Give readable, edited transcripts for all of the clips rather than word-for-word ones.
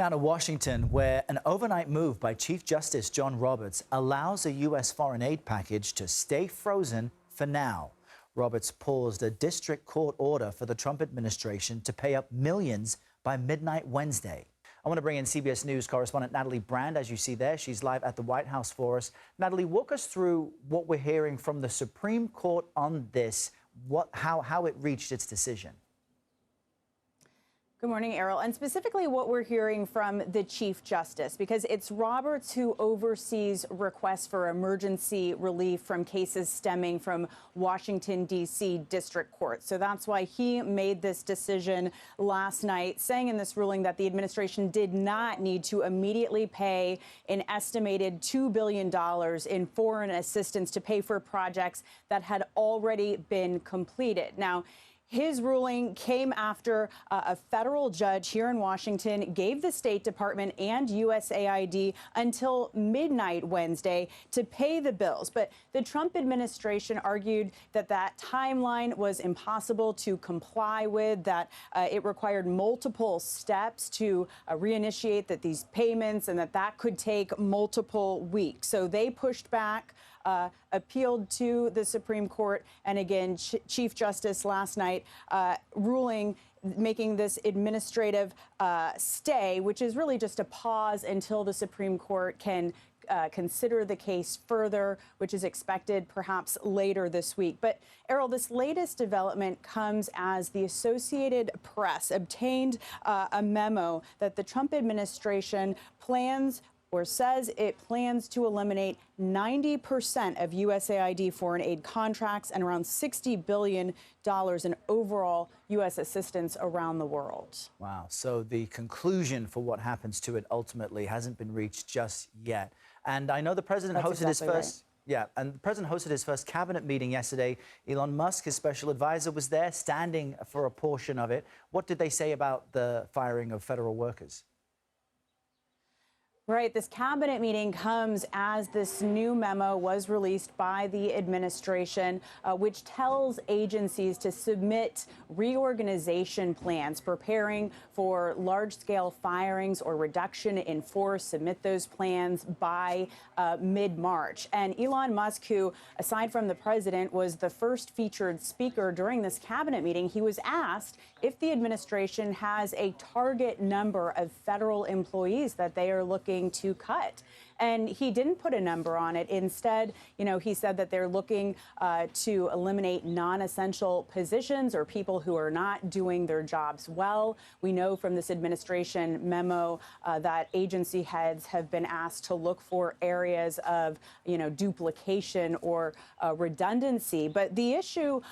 Now to Washington, where an overnight move by Chief Justice John Roberts allows a U.S. foreign aid package to stay frozen for now. Roberts paused a district court order for the Trump administration to pay up millions by midnight Wednesday. I want to bring in CBS News correspondent Natalie Brand. As you see there, she's live at the White House for us. Natalie, walk us through what we're hearing from the Supreme Court on this, how it reached its decision. Good morning, Errol. And specifically what we're hearing from the Chief Justice, because it's Roberts who oversees requests for emergency relief from cases stemming from Washington, D.C. District Court. So that's why he made this decision last night, saying in this ruling that the administration did not need to immediately pay an estimated $2 billion in foreign assistance to pay for projects that had already been completed. Now, his ruling came after a federal judge here in Washington gave the State Department and USAID until midnight Wednesday to pay the bills. But the Trump administration argued that that timeline was impossible to comply with, that it required multiple steps to reinitiate these payments, and that could take multiple weeks. So they pushed back, appealed to the Supreme Court, and again, Chief Justice last night ruling, making this administrative stay, which is really just a pause until the Supreme Court can consider the case further, which is expected perhaps later this week. But, Errol, this latest development comes as the Associated Press obtained a memo that the Trump administration plans or says it plans to eliminate 90% of USAID foreign aid contracts and around $60 billion in overall U.S. assistance around the world. Wow. So the conclusion for what happens to it ultimately hasn't been reached just yet. And I know the president hosted his first... Right. Yeah, and the president hosted his first cabinet meeting yesterday. Elon Musk, his special advisor, was there standing for a portion of it. What did they say about the firing of federal workers? Right. This cabinet meeting comes as this new memo was released by the administration, which tells agencies to submit reorganization plans, preparing for large-scale firings or reduction in force, submit those plans by mid-March. And Elon Musk, who, aside from the president, was the first featured speaker during this cabinet meeting, he was asked if the administration has a target number of federal employees that they are looking to cut. And he didn't put a number on it. Instead, he said that they're looking to eliminate non-essential positions or people who are not doing their jobs well. We know from this administration memo that agency heads have been asked to look for areas of, duplication or redundancy. But the issue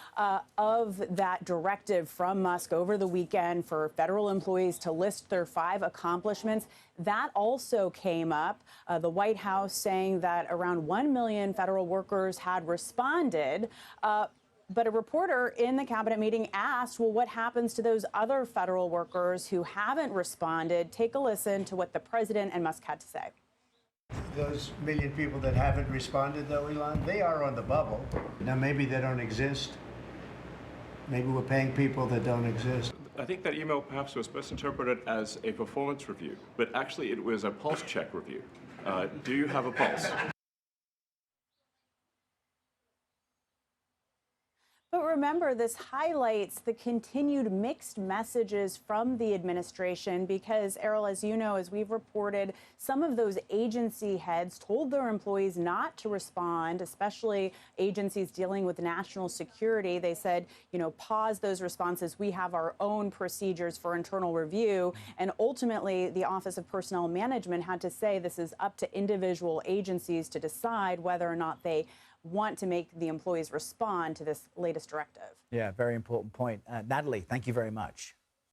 of that directive from Musk over the weekend for federal employees to list their 5 accomplishments, that also came up. The White House saying that around 1 million federal workers had responded. But a reporter in the cabinet meeting asked, well, what happens to those other federal workers who haven't responded? Take a listen to what the president and Musk had to say. Those million people that haven't responded, though, Elon, they are on the bubble. Now, maybe they don't exist. Maybe we're paying people that don't exist. I think that email perhaps was best interpreted as a performance review, but actually it was a pulse check review. Do you have a pulse? But remember, this highlights the continued mixed messages from the administration because, Errol, as you know, as we've reported, some of those agency heads told their employees not to respond, especially agencies dealing with national security. They said, pause those responses. We have our own procedures for internal review. And ultimately, the Office of Personnel Management had to say this is up to individual agencies to decide whether or not they want to make the employees respond to this latest directive. Yeah, very important point. Natalie, thank you very much.